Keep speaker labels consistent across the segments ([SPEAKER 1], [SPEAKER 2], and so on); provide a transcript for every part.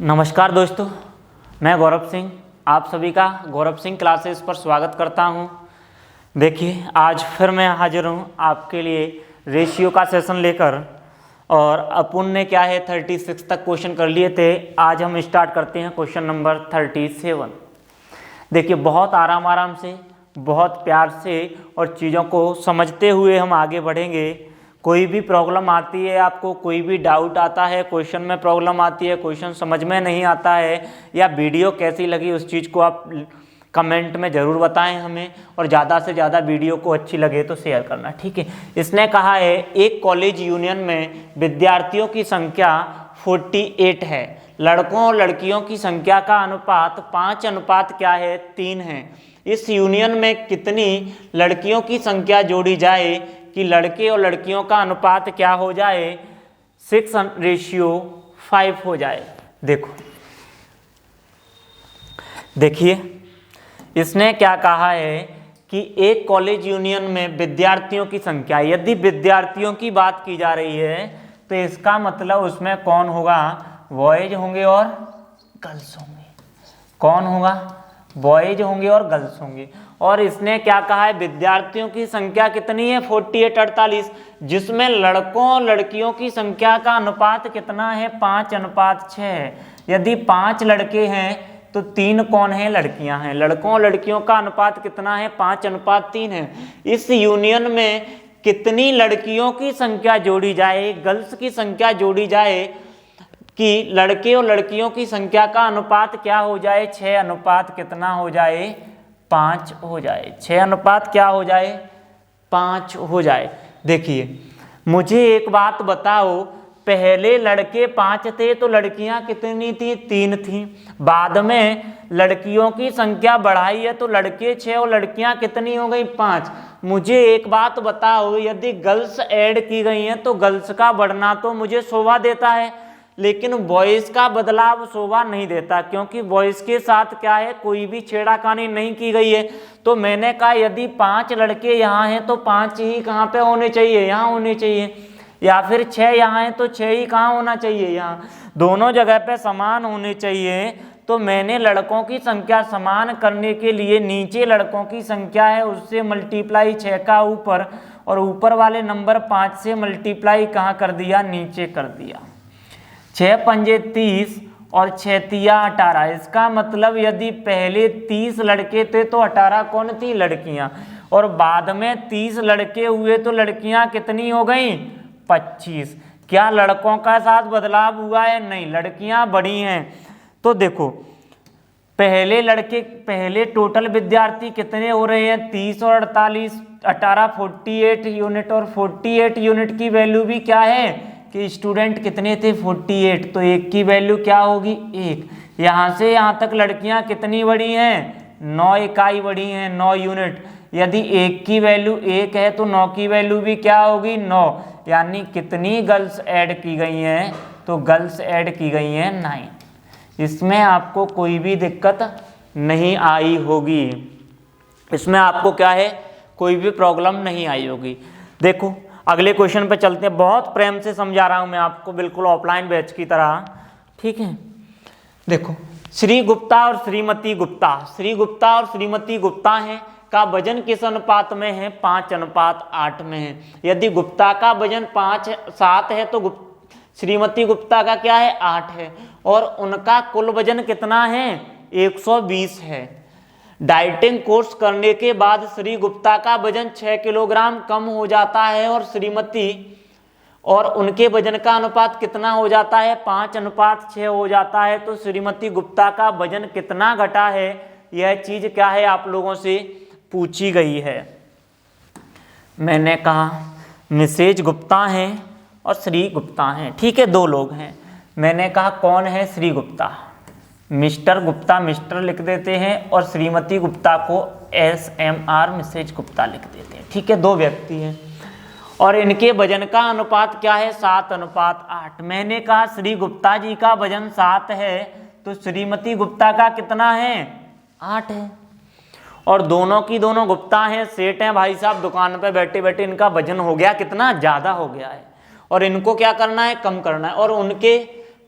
[SPEAKER 1] नमस्कार दोस्तों, मैं गौरव सिंह आप सभी का गौरव सिंह क्लासेस पर स्वागत करता हूं। देखिए, आज फिर मैं हाजिर हूं आपके लिए रेशियो का सेशन लेकर। और अपन ने क्या है 36 तक क्वेश्चन कर लिए थे। आज हम स्टार्ट करते हैं क्वेश्चन नंबर 37। देखिए, बहुत आराम से, बहुत प्यार से और चीज़ों को समझते हुए हम आगे बढ़ेंगे। कोई भी प्रॉब्लम आती है, आपको कोई भी डाउट आता है, क्वेश्चन में प्रॉब्लम आती है, क्वेश्चन समझ में नहीं आता है, या वीडियो कैसी लगी उस चीज़ को आप कमेंट में ज़रूर बताएं हमें। और ज़्यादा से ज़्यादा वीडियो को अच्छी लगे तो शेयर करना, ठीक है। इसने कहा है एक कॉलेज यूनियन में विद्यार्थियों की संख्या 48 है। लड़कों और लड़कियों की संख्या का अनुपात 5 अनुपात क्या है 3 है। इस यूनियन में कितनी लड़कियों की संख्या जोड़ी जाए कि लड़के और लड़कियों का अनुपात क्या हो जाए 6:5 हो जाए। देखिए इसने क्या कहा है कि एक कॉलेज यूनियन में विद्यार्थियों की संख्या, यदि विद्यार्थियों की बात की जा रही है तो इसका मतलब उसमें कौन होगा, बॉयज होंगे और गर्ल्स होंगे। कौन होगा, बॉयज होंगे और गर्ल्स होंगे। और इसने क्या कहा है विद्यार्थियों की संख्या कितनी है 48 जिसमें लड़कों और लड़कियों की संख्या का अनुपात कितना है 5:6 है। यदि 5 लड़के हैं तो 3 कौन है, लड़कियां हैं। लड़कों और लड़कियों का अनुपात कितना है 5:3 है। इस यूनियन में कितनी लड़कियों की संख्या जोड़ी जाए, गर्ल्स की संख्या जोड़ी जाए कि लड़के और लड़कियों की संख्या का अनुपात क्या हो जाए 6 अनुपात कितना हो जाए 5 हो जाए। 6 अनुपात क्या हो जाए 5 हो जाए। देखिए, मुझे एक बात बताओ, पहले लड़के 5 थे तो लड़कियां कितनी थी 3 थी। बाद में लड़कियों की संख्या बढ़ाई है तो लड़के 6 और लड़कियां कितनी हो गई 5। मुझे एक बात बताओ, यदि गर्ल्स ऐड की गई हैं तो गर्ल्स का बढ़ना तो मुझे शोभा देता है, लेकिन बॉयज का बदलाव शोभा नहीं देता, क्योंकि बॉयज के साथ क्या है कोई भी छेड़ाखानी नहीं की गई है। तो मैंने कहा यदि 5 लड़के यहाँ हैं तो 5 ही कहाँ पे होने चाहिए, यहाँ होने चाहिए। या फिर 6 यहाँ हैं तो 6 ही कहाँ होना चाहिए, यहाँ। दोनों जगह पे समान होने चाहिए। तो मैंने लड़कों की संख्या समान करने के लिए नीचे लड़कों की संख्या है उससे मल्टीप्लाई 6 का ऊपर, और ऊपर वाले नंबर 5 से मल्टीप्लाई कहाँ कर दिया, नीचे कर दिया। 6 पंजे 30 और 6 तिया 18। इसका मतलब यदि पहले 30 लड़के थे तो 18 कौन थी, लड़कियां। और बाद में 30 लड़के हुए तो लड़कियां कितनी हो गई 25। क्या लड़कों का साथ बदलाव हुआ है, नहीं, लड़कियां बढ़ी हैं। तो देखो, पहले टोटल विद्यार्थी कितने हो रहे हैं 30 और 48, 18 48 यूनिट। और 48 यूनिट की वैल्यू भी क्या है कि स्टूडेंट कितने थे 48, तो 1 की वैल्यू क्या होगी 1। यहाँ से यहाँ तक लड़कियाँ कितनी बढ़ी हैं 9 इकाई बढ़ी हैं, 9 यूनिट। यदि 1 की वैल्यू 1 है तो 9 की वैल्यू भी क्या होगी 9। यानी कितनी गर्ल्स ऐड की गई हैं, तो गर्ल्स ऐड की गई हैं 9। इसमें आपको कोई भी दिक्कत नहीं आई होगी, इसमें आपको क्या है कोई भी प्रॉब्लम नहीं आई होगी। देखो अगले क्वेश्चन पे चलते हैं। बहुत प्रेम से समझा रहा हूं मैं आपको, बिल्कुल ऑफलाइन बैच की तरह, ठीक है। देखो, श्री गुप्ता और श्रीमती गुप्ता हैं का वजन किस अनुपात में है 5:8 में है। यदि गुप्ता का वजन 7 है तो श्रीमती गुप्ता का क्या है 8 है। और उनका कुल वजन कितना है 120 है। डाइटिंग कोर्स करने के बाद श्री गुप्ता का वजन 6 किलोग्राम कम हो जाता है और श्रीमती और उनके वजन का अनुपात कितना हो जाता है 5:6 हो जाता है। तो श्रीमती गुप्ता का वजन कितना घटा है, यह चीज क्या है आप लोगों से पूछी गई है। मैंने कहा मिसेज गुप्ता हैं और श्री गुप्ता हैं, ठीक है, 2 लोग हैं। मैंने कहा कौन है श्री गुप्ता, मिस्टर गुप्ता मिस्टर लिख देते हैं और श्रीमती गुप्ता को SMR मिसेज गुप्ता लिख देते हैं, ठीक है, 2 व्यक्ति हैं। और इनके वजन का अनुपात क्या है 7:8। मैंने कहा श्री गुप्ता जी का वजन 7 है तो श्रीमती गुप्ता का कितना है 8 है। और दोनों की दोनों गुप्ता हैं, सेठ हैं भाई साहब, दुकान पे बैठे बैठे इनका वजन हो गया कितना ज़्यादा हो गया है। और इनको क्या करना है कम करना है। और उनके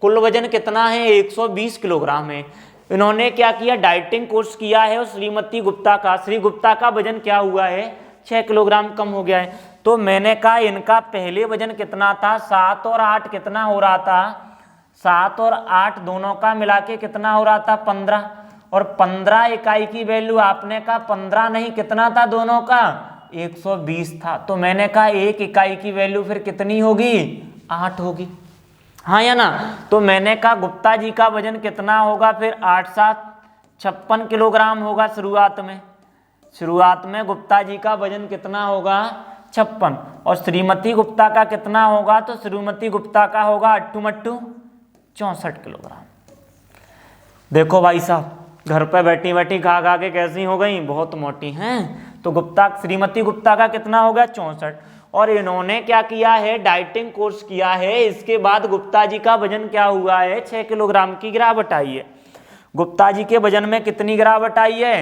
[SPEAKER 1] कुल वजन कितना है 120 किलोग्राम है। इन्होंने क्या किया, डाइटिंग कोर्स किया है और श्रीमती गुप्ता का वजन क्या हुआ है 6 किलोग्राम कम हो गया है। तो मैंने कहा इनका पहले वजन कितना था 7 और 8 कितना हो रहा था, 7 और 8 दोनों का मिला के कितना हो रहा था 15, और 15 इकाई की वैल्यू आपने कहा 15 नहीं कितना था दोनों का 120 था। तो मैंने कहा एक इकाई की वैल्यू फिर कितनी होगी 8 होगी, हाँ या ना। तो मैंने कहा गुप्ता जी का वजन कितना होगा फिर 8 7 56 किलोग्राम होगा। शुरुआत में गुप्ता जी का वजन कितना होगा 56, और श्रीमती गुप्ता का कितना होगा, तो श्रीमती गुप्ता का होगा अट्टू मट्टू 64 किलोग्राम। देखो भाई साहब, घर पे बैठी बैठी खा खा के कैसी हो गई, बहुत मोटी हैं। तो श्रीमती गुप्ता का कितना हो गया 64, और इन्होंने क्या किया है डाइटिंग कोर्स किया है। इसके बाद गुप्ता जी का वजन क्या हुआ है 6 किलोग्राम की गिरावट आई है। गुप्ता जी के वजन में कितनी गिरावट आई है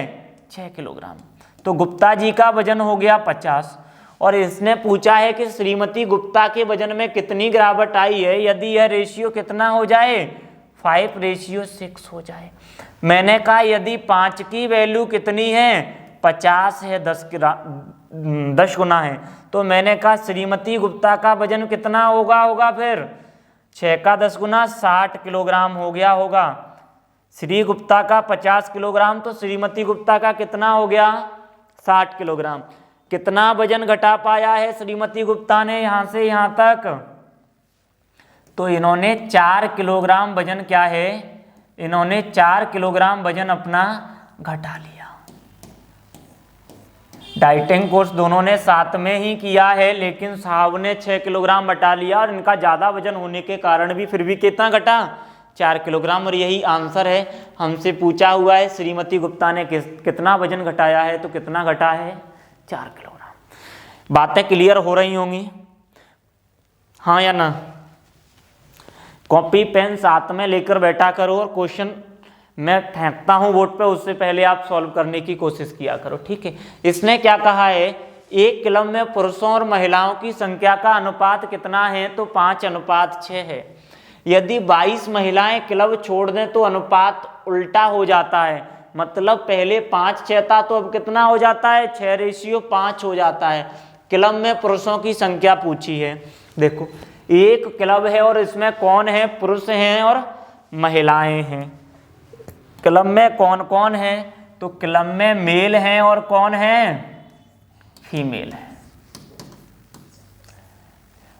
[SPEAKER 1] 6 किलोग्राम। तो गुप्ता जी का वजन हो गया 50, और इसने पूछा है कि श्रीमती गुप्ता के वजन में कितनी गिरावट आई है यदि यह रेशियो कितना हो जाए 5:6 हो जाए। मैंने कहा यदि 5 की वैल्यू कितनी है 50 है, 10 गुना है, तो मैंने कहा श्रीमती गुप्ता का वजन कितना होगा फिर 6 का 10 गुना 60 किलोग्राम हो गया होगा। श्री गुप्ता का 50 किलोग्राम, तो श्रीमती गुप्ता का कितना हो गया 60 किलोग्राम। कितना वजन घटा पाया है श्रीमती गुप्ता ने यहां से यहां तक, तो इन्होंने 4 किलोग्राम वजन क्या है, इन्होंने 4 किलोग्राम वजन अपना घटा लिया। डाइटिंग कोर्स दोनों ने साथ में ही किया है, लेकिन साहब ने 6 किलोग्राम घटा लिया, और इनका ज़्यादा वजन होने के कारण भी फिर भी कितना घटा 4 किलोग्राम। और यही आंसर है, हमसे पूछा हुआ है श्रीमती गुप्ता ने कितना वजन घटाया है, तो कितना घटा है 4 किलोग्राम। बातें क्लियर हो रही होंगी, हाँ या ना। कॉपी पेन साथ में लेकर बैठा करो, और क्वेश्चन मैं फेंकता हूं बोर्ड पे उससे पहले आप सॉल्व करने की कोशिश किया करो, ठीक है। इसने क्या कहा है, एक क्लब में पुरुषों और महिलाओं की संख्या का अनुपात कितना है, तो 5:6 है। यदि 22 महिलाएं क्लब छोड़ दें तो अनुपात उल्टा हो जाता है, मतलब पहले 5:6 था तो अब कितना हो जाता है 6:5 हो जाता है। क्लब में पुरुषों की संख्या पूछी है। देखो एक क्लब है और इसमें कौन है, पुरुष हैं और महिलाएं हैं। क्लब में कौन कौन है, तो क्लब में मेल हैं और कौन है, फीमेल है।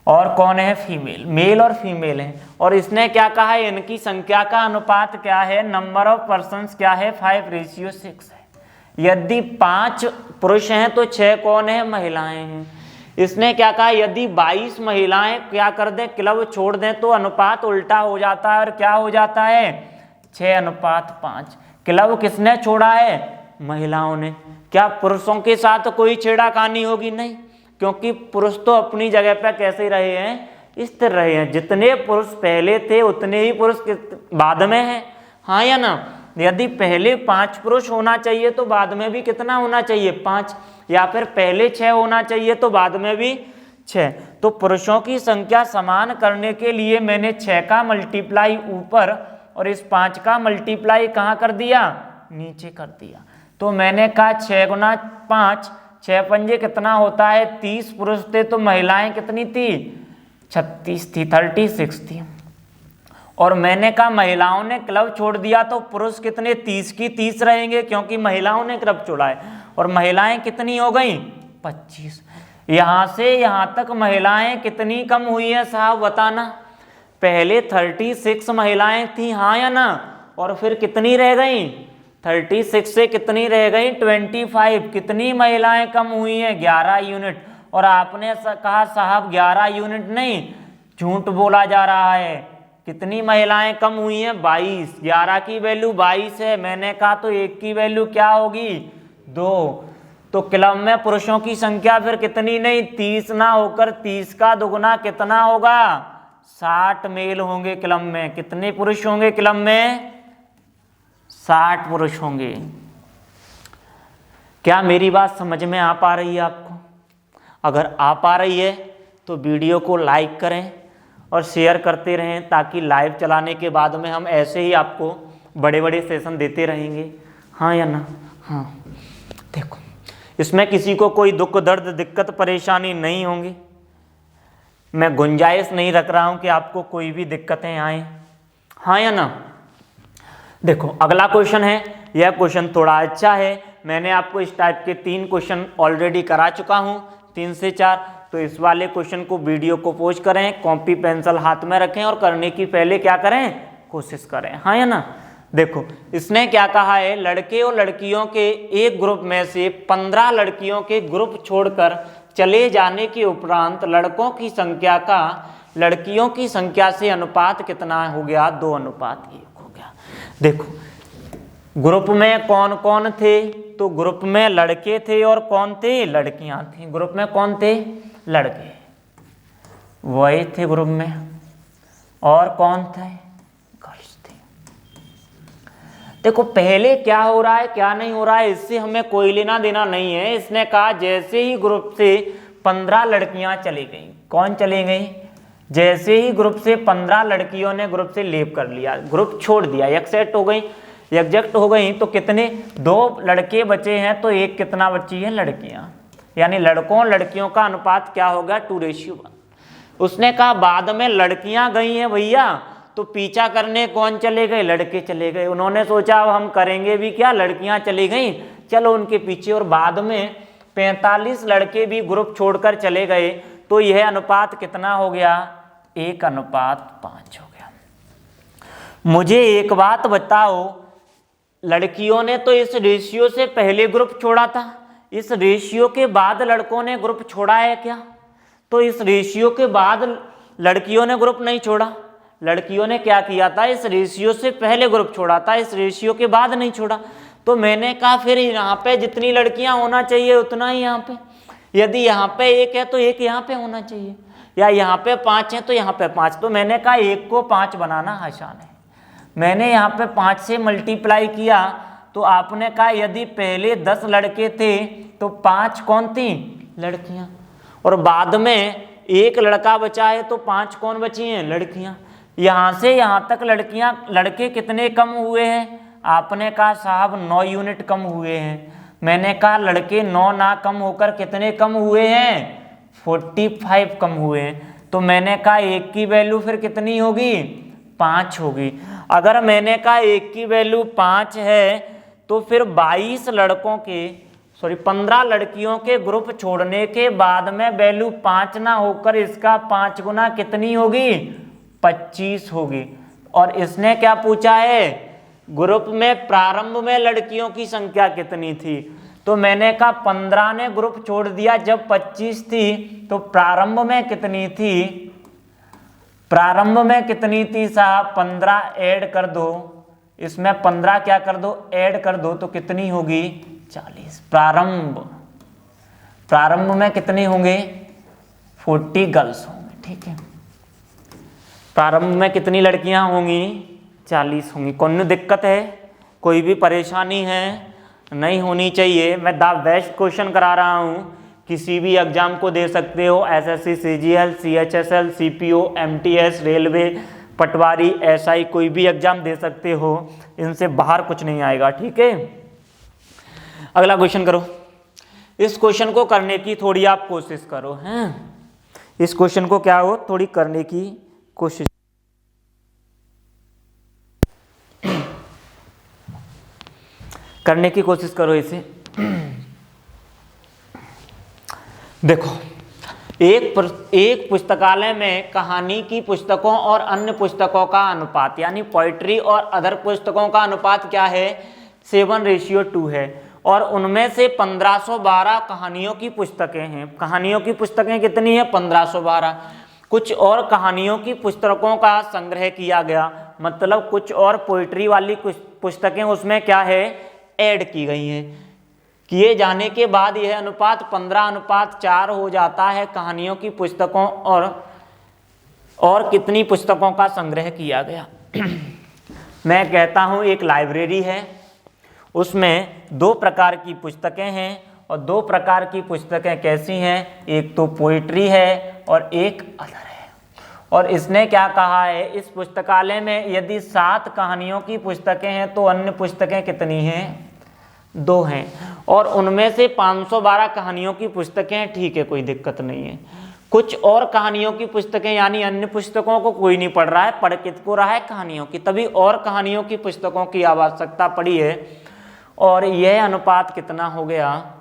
[SPEAKER 1] और कौन है, फीमेल, मेल और फीमेल है। और इसने क्या कहा है, इनकी संख्या का अनुपात क्या है, नंबर ऑफ पर्सन्स क्या है 5:6 है। यदि 5 पुरुष हैं तो 6 कौन है, महिलाएं हैं। इसने क्या कहा, यदि 22 महिलाएं क्या कर दें, क्लब छोड़ दें तो अनुपात उल्टा हो जाता है, और क्या हो जाता है 6:5। क्लब किसने छोड़ा है, महिलाओं ने। क्या पुरुषों के साथ कोई छेड़खानी होगी, नहीं, क्योंकि पुरुष तो अपनी जगह पर कैसे रहे हैं, स्थिर रहे हैं। जितने पुरुष पहले थे उतने ही पुरुष बाद में हैं, हाँ या ना। यदि पहले 5 पुरुष होना चाहिए तो बाद में भी कितना होना चाहिए 5, या फिर पहले 6 होना चाहिए तो बाद में भी 6। तो पुरुषों की संख्या समान करने के लिए मैंने 6 का मल्टीप्लाई ऊपर और इस 5 का मल्टीप्लाई कहाँ कर दिया, नीचे कर दिया। तो मैंने कहा 6 गुना 5, 6 पंजे कितना होता है 30 पुरुष थे, तो महिलाएं कितनी थी 36 थी, 36 थी। और मैंने कहा महिलाओं ने क्लब छोड़ दिया तो पुरुष कितने 30 की 30 रहेंगे, क्योंकि महिलाओं ने क्लब छोड़ा है। और महिलाएं कितनी हो गई 25। यहां से यहां तक महिलाएं कितनी कम हुई है साहब बताना। पहले 36 महिलाएं थी, हाँ या ना, और फिर कितनी रह गई 36 से कितनी रह गई 25। कितनी महिलाएं कम हुई हैं 11 यूनिट। और आपने कहा साहब 11 यूनिट नहीं, झूठ बोला जा रहा है। कितनी महिलाएं कम हुई हैं 22। 11 की वैल्यू 22 है, मैंने कहा तो 1 की वैल्यू क्या होगी 2। तो क्लब में पुरुषों की संख्या फिर कितनी नहीं 30 ना होकर 30 का दुगुना कितना होगा 60 मेल होंगे क्लब में। कितने पुरुष होंगे क्लब में 60 पुरुष होंगे। क्या मेरी बात समझ में आ पा रही है आपको? अगर आ पा रही है तो वीडियो को लाइक करें और शेयर करते रहें, ताकि लाइव चलाने के बाद में हम ऐसे ही आपको बड़े बड़े सेशन देते रहेंगे। हाँ या ना? हाँ। देखो, इसमें किसी को कोई दुख दर्द दिक्कत परेशानी नहीं होंगी। मैं गुंजाइश नहीं रख रहा हूं कि आपको कोई भी दिक्कतें आए। हाँ या ना? देखो, अगला क्वेश्चन है, यह क्वेश्चन थोड़ा अच्छा है। मैंने आपको इस टाइप के 3 क्वेश्चन ऑलरेडी करा चुका हूं, 3 से 4। तो इस वाले क्वेश्चन को, वीडियो को पॉज करें, कॉपी पेंसिल हाथ में रखें और करने की पहले क्या करें, कोशिश करें। हाँ या ना? देखो, इसने क्या कहा है, लड़के और लड़कियों के एक ग्रुप में से 15 लड़कियों के ग्रुप छोड़कर चले जाने के उपरांत लड़कों की संख्या का लड़कियों की संख्या से अनुपात कितना हो गया? 2:1 हो गया। देखो, ग्रुप में कौन कौन थे? तो ग्रुप में लड़के थे और कौन थे? लड़कियां थी। ग्रुप में कौन थे? लड़के, वही थे ग्रुप में। और कौन थे? गर्ल्स थे। देखो, पहले क्या हो रहा है क्या नहीं हो रहा है, इससे हमें कोई लेना देना नहीं है। इसने कहा जैसे ही ग्रुप से 15 लड़कियां चली गई। कौन चली गई? जैसे ही ग्रुप से 15 लड़कियों ने ग्रुप से लीव कर लिया, ग्रुप छोड़ दिया, एग्जिट हो गई। एग्जिट हो गई तो कितने? 2 लड़के बचे हैं, तो एक कितना बची है? लड़कियां। यानी लड़कों लड़कियों का अनुपात क्या हो गया? 2:1। उसने कहा बाद में लड़कियां गई हैं भैया, तो पीछा करने कौन चले गए? लड़के चले गए। उन्होंने सोचा अब हम करेंगे भी क्या, लड़कियां चली गई, चलो उनके पीछे। और बाद में 45 लड़के भी ग्रुप छोड़कर चले गए, तो यह अनुपात कितना हो गया? 1:5 हो गया। मुझे एक बात बताओ, लड़कियों ने तो इस रेशियो से पहले ग्रुप छोड़ा था, इस रेशियो के बाद लड़कों ने ग्रुप छोड़ा है क्या? तो इस रेशियो के बाद लड़कियों ने ग्रुप नहीं छोड़ा। लड़कियों ने क्या किया था? इस रेशियो से पहले ग्रुप छोड़ा था, इस रेशियो के बाद नहीं छोड़ा। तो मैंने कहा फिर यहाँ पे जितनी लड़कियां होना चाहिए उतना ही यहाँ पे। यदि यहाँ पे 1 है तो 1 यहाँ पे होना चाहिए, या यहाँ पे 5 है तो यहाँ पे 5। तो मैंने कहा 1 को 5 बनाना आसान है। मैंने यहाँ पे 5 से मल्टीप्लाई किया, तो आपने कहा यदि पहले 10 लड़के थे तो 5 कौन थी? लड़कियां। और बाद में 1 लड़का बचा है, तो 5 कौन बची हैं? लड़कियां। यहाँ से यहाँ तक लड़के कितने कम हुए हैं? आपने कहा साहब 9 यूनिट कम हुए हैं। मैंने कहा लड़के 9 ना कम होकर कितने कम हुए हैं? 45 कम हुए हैं। तो मैंने कहा 1 की वैल्यू फिर कितनी होगी? 5 होगी। अगर मैंने कहा 1 की वैल्यू 5 है, तो फिर 15 लड़कियों के ग्रुप छोड़ने के बाद में वैल्यू 5 ना होकर इसका 5 गुना कितनी होगी? 25 होगी। और इसने क्या पूछा है? ग्रुप में प्रारंभ में लड़कियों की संख्या कितनी थी? तो मैंने कहा 15 ने ग्रुप छोड़ दिया जब 25 थी, तो प्रारंभ में कितनी थी? प्रारंभ में कितनी थी साहब? 15 ऐड कर दो, इसमें 15 क्या कर दो? ऐड कर दो, तो कितनी होगी? 40। प्रारंभ में कितने होंगे? 40 गर्ल्स होंगे। ठीक है, प्रारंभ में कितनी लड़कियां होंगी? 40 होंगी। कौन दिक्कत है? कोई भी परेशानी है? नहीं होनी चाहिए। मैं द बेस्ट क्वेश्चन करा रहा हूँ, किसी भी एग्जाम को दे सकते हो। SSC, CGL, CHSL, CPO, MTS, railway, patwari, SI, कोई भी एग्जाम दे सकते हो। इनसे बाहर कुछ नहीं आएगा। ठीक है, अगला क्वेश्चन करो। इस क्वेश्चन को करने की थोड़ी आप कोशिश करो। हैं, इस क्वेश्चन को क्या हो, थोड़ी करने की कोशिश। करने की कोशिश करो इसे। देखो, एक पुस्तकालय में कहानी की पुस्तकों और अन्य पुस्तकों का अनुपात, यानी पोइट्री और अदर पुस्तकों का अनुपात क्या है? 7:2 है। और उनमें से 1512 कहानियों की पुस्तकें हैं। कहानियों की पुस्तकें कितनी है? 1512। कुछ और कहानियों की पुस्तकों का संग्रह किया गया, मतलब कुछ और पोइट्री वाली पुस्तकें उसमें क्या है? ऐड की गई हैं। किए जाने के बाद यह अनुपात 15:4 हो जाता है। कहानियों की पुस्तकों और कितनी पुस्तकों का संग्रह किया गया? मैं कहता हूँ एक लाइब्रेरी है, उसमें 2 प्रकार की पुस्तकें हैं। और 2 प्रकार की पुस्तकें कैसी हैं? एक तो पोइट्री है और एक अदर है। और इसने क्या कहा है, इस पुस्तकालय में यदि 7 कहानियों की पुस्तकें हैं तो अन्य पुस्तकें कितनी हैं, 2 हैं। और उनमें से 512 कहानियों की पुस्तकें हैं, ठीक है, कोई दिक्कत नहीं है। कुछ और कहानियों की पुस्तकें यानी अन्य पुस्तकों को कोई नहीं पढ़ रहा है, पढ़ किसको रहा है, कहानियों की, तभी और कहानियों की पुस्तकों की आवश्यकता पड़ी है। और यह अनुपात कितना हो गया,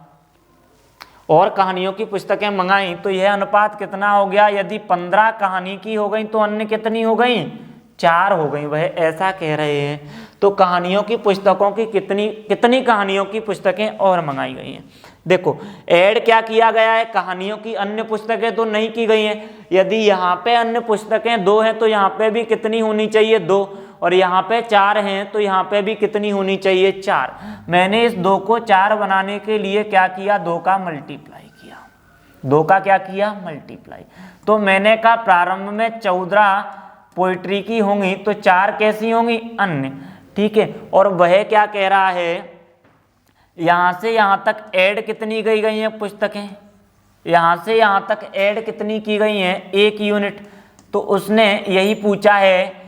[SPEAKER 1] और कहानियों की पुस्तकें मंगाई तो यह अनुपात कितना हो गया, यदि 15 कहानी की हो गई तो अन्य कितनी हो गई, 4 हो गई, वह ऐसा कह रहे हैं। तो कहानियों की पुस्तकों की कितनी कहानियों की पुस्तकें और मंगाई गई हैं। देखो ऐड क्या किया गया है, कहानियों की, अन्य पुस्तकें तो नहीं की गई हैं। यदि यहाँ पे अन्य पुस्तकें 2 हैं तो यहाँ पे भी कितनी होनी चाहिए, 2, और यहाँ पे 4 हैं तो यहाँ पे भी कितनी होनी चाहिए, 4। मैंने इस 2 को 4 बनाने के लिए क्या किया, 2 का मल्टीप्लाई किया, 2 का क्या किया, मल्टीप्लाई। तो मैंने कहा प्रारंभ में 14 पोइट्री की होंगी तो 4 कैसी होंगी, अन्य, ठीक है। और वह क्या कह रहा है, यहाँ से यहाँ तक ऐड कितनी गई हैं पुस्तकें, यहाँ से यहाँ तक ऐड कितनी की गई हैं, 1 यूनिट। तो उसने यही पूछा है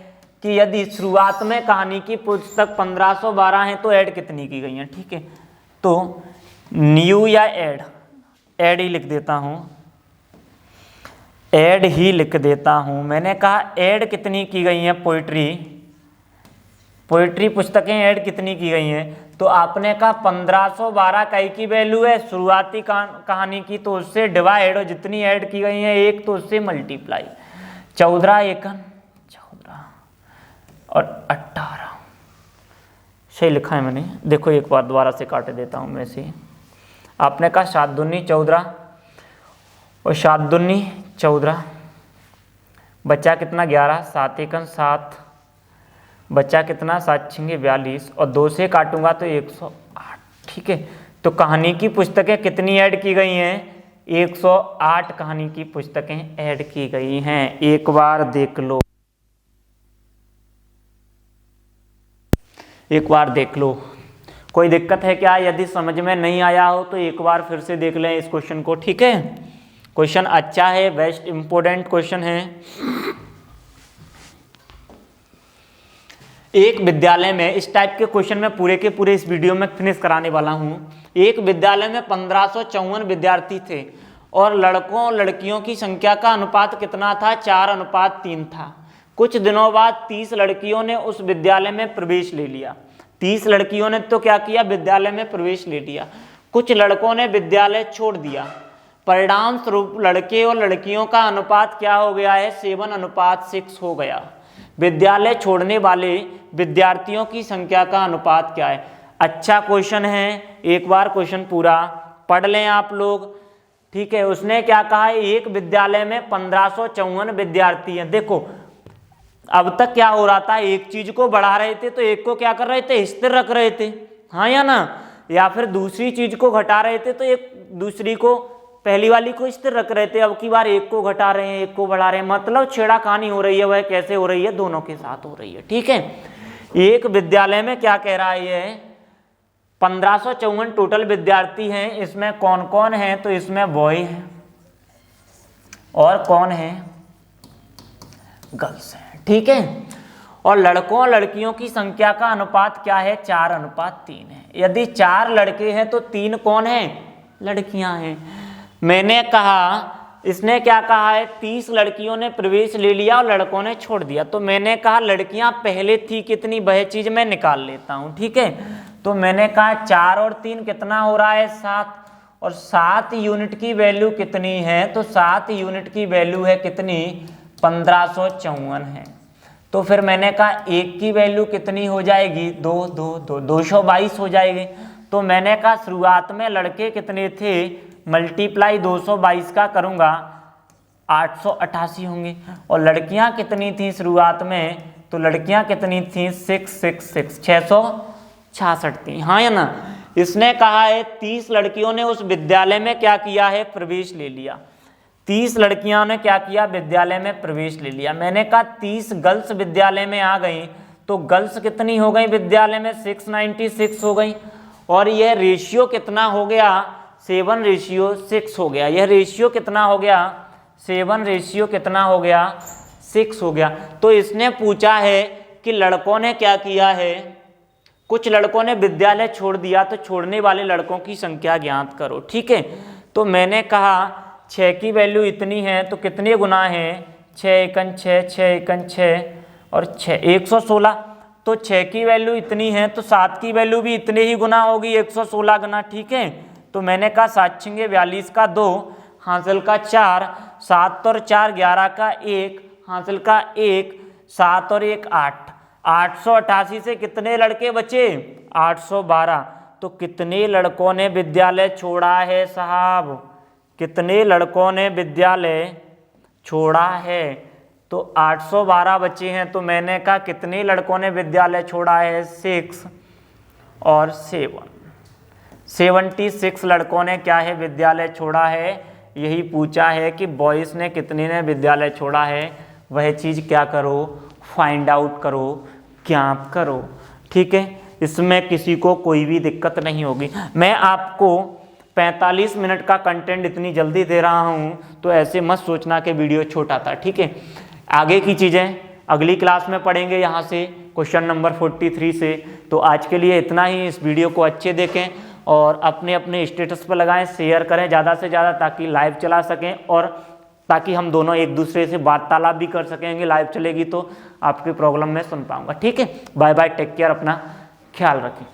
[SPEAKER 1] कि यदि शुरुआत में कहानी की पुस्तक 1512 है तो ऐड कितनी की गई हैं, ठीक है। तो न्यू या ऐड ही लिख देता हूँ, ऐड ही लिख देता हूँ। मैंने कहा ऐड कितनी की गई हैं, पोइट्री पुस्तकें ऐड कितनी की गई हैं, तो आपने कहा 1512 कई की वैल्यू है शुरुआती कहानी की, तो उससे डिवाइड, और जितनी ऐड की गई हैं 1 तो उससे मल्टीप्लाई। 14 एकन 14 और 18 सही लिखा है मैंने। देखो एक बार दोबारा से काट देता हूँ मैं से। आपने कहा 7 दूनी 14 और 7 दूनी 14, बच्चा कितना 11, 7 एकन 7, बच्चा कितना 7 छिंगे 42, और 2 से काटूंगा तो 108, ठीक है। तो कहानी की पुस्तकें कितनी ऐड की गई हैं, 108 कहानी की पुस्तकें ऐड की गई हैं। एक बार देख लो, एक बार देख लो, कोई दिक्कत है क्या, यदि समझ में नहीं आया हो तो एक बार फिर से देख लें इस क्वेश्चन को, ठीक है। क्वेश्चन अच्छा है, बेस्ट इंपॉर्टेंट क्वेश्चन है। एक विद्यालय में, इस टाइप के क्वेश्चन मैं पूरे के पूरे इस वीडियो में फिनिश कराने वाला हूं। एक विद्यालय में 1554 विद्यार्थी थे और लड़कों और लड़कियों की संख्या का अनुपात कितना था, 4:3 था। कुछ दिनों बाद 30 लड़कियों ने उस विद्यालय में प्रवेश ले लिया। 30 लड़कियों ने तो क्या किया, विद्यालय में प्रवेश ले लिया। कुछ लड़कों ने विद्यालय छोड़ दिया। परिणाम स्वरूप लड़के और लड़कियों का अनुपात क्या हो गया है, 7:6 हो गया। विद्यालय छोड़ने वाले विद्यार्थियों की संख्या का अनुपात क्या है। अच्छा क्वेश्चन है, एक बार क्वेश्चन पूरा पढ़ लें आप लोग, ठीक है। उसने क्या कहा है, एक विद्यालय में 1554 विद्यार्थी हैं। देखो अब तक क्या हो रहा था, एक चीज को बढ़ा रहे थे तो एक को क्या कर रहे थे, स्थिर रख रहे थे, हाँ या ना, या फिर दूसरी चीज को घटा रहे थे तो एक दूसरी को, पहली वाली को स्थिर रख रहे थे। अब की बार एक को घटा रहे हैं, एक को बढ़ा रहे हैं, मतलब छेड़ाखानी हो रही है। वह कैसे हो रही है, दोनों के साथ हो रही है, ठीक है। एक विद्यालय में क्या कह रहा है, ये 1554 टोटल विद्यार्थी हैं। इसमें कौन कौन है, तो इसमें बॉय है और कौन है, गर्ल्स है, ठीक है। और लड़कों और लड़कियों की संख्या का अनुपात क्या है, 4:3 है। यदि 4 लड़के हैं तो 3 कौन है, लड़कियां हैं। मैंने कहा, इसने क्या कहा है, 30 लड़कियों ने प्रवेश ले लिया और लड़कों ने छोड़ दिया। तो मैंने कहा लड़कियां पहले थी कितनी, वह चीज मैं निकाल लेता हूं, ठीक है। तो मैंने कहा 4 और 3 कितना हो रहा है, 7, और 7 यूनिट की वैल्यू कितनी है, तो 7 यूनिट की वैल्यू है कितनी, 1554 है। तो फिर मैंने कहा 1 की वैल्यू कितनी हो जाएगी, 222 हो जाएगी। तो मैंने कहा शुरुआत में लड़के कितने थे, मल्टीप्लाई 222 का करूंगा 888 होंगे। और लड़कियां कितनी थी शुरुआत में, तो लड़कियां कितनी थी, 666 थी, हाँ या ना। इसने कहा है 30 लड़कियों ने उस विद्यालय में क्या किया है, प्रवेश ले लिया। 30 लड़कियों ने क्या किया, विद्यालय में प्रवेश ले लिया। मैंने कहा 30 गर्ल्स विद्यालय में आ गई, तो गर्ल्स कितनी हो गई विद्यालय में, 696 हो गई। और यह रेशियो कितना हो गया, 7:6 हो गया। यह रेशियो कितना हो गया, 7 रेशियो कितना हो गया, 6 हो गया। तो इसने पूछा है कि लड़कों ने क्या किया है, कुछ लड़कों ने विद्यालय छोड़ दिया, तो छोड़ने वाले लड़कों की संख्या ज्ञात करो। ठीक है, तो मैंने कहा 6 की वैल्यू इतनी है तो कितने गुना है, 6 एकन 6, 6 एकन 6 और 6 116। तो 6 की वैल्यू इतनी है तो 7 की वैल्यू भी इतने ही गुना होगी, 116 गुना। ठीक है, तो मैंने कहा 7 छिंगे 42 का 2, हासिल का 4, 7 और 4 11 का 1, हासिल का 1, 7 और 1 8। 888 से कितने लड़के बचे, 812। तो कितने लड़कों ने विद्यालय छोड़ा है साहब, कितने लड़कों ने विद्यालय छोड़ा है, तो 812 बचे हैं। तो मैंने कहा कितने लड़कों ने विद्यालय छोड़ा है, 6 और 7, 76 लड़कों ने क्या है, विद्यालय छोड़ा है। यही पूछा है कि बॉयज़ ने कितने ने विद्यालय छोड़ा है, वह चीज़ क्या करो, फाइंड आउट करो, ज्ञात करो। ठीक है, इसमें किसी को कोई भी दिक्कत नहीं होगी। मैं आपको 45 मिनट का कंटेंट इतनी जल्दी दे रहा हूँ तो ऐसे मत सोचना कि वीडियो छोटा था। ठीक है, आगे की चीज़ें अगली क्लास में पढ़ेंगे, यहाँ से क्वेश्चन नंबर 43 से। तो आज के लिए इतना ही। इस वीडियो को अच्छे देखें और अपने अपने स्टेटस पर लगाएं, शेयर करें ज़्यादा से ज़्यादा, ताकि लाइव चला सकें और ताकि हम दोनों एक दूसरे से वार्तालाप भी कर सकेंगे। लाइव चलेगी तो आपकी प्रॉब्लम मैं सुन पाऊंगा। ठीक है, बाय बाय, टेक केयर, अपना ख्याल रखें।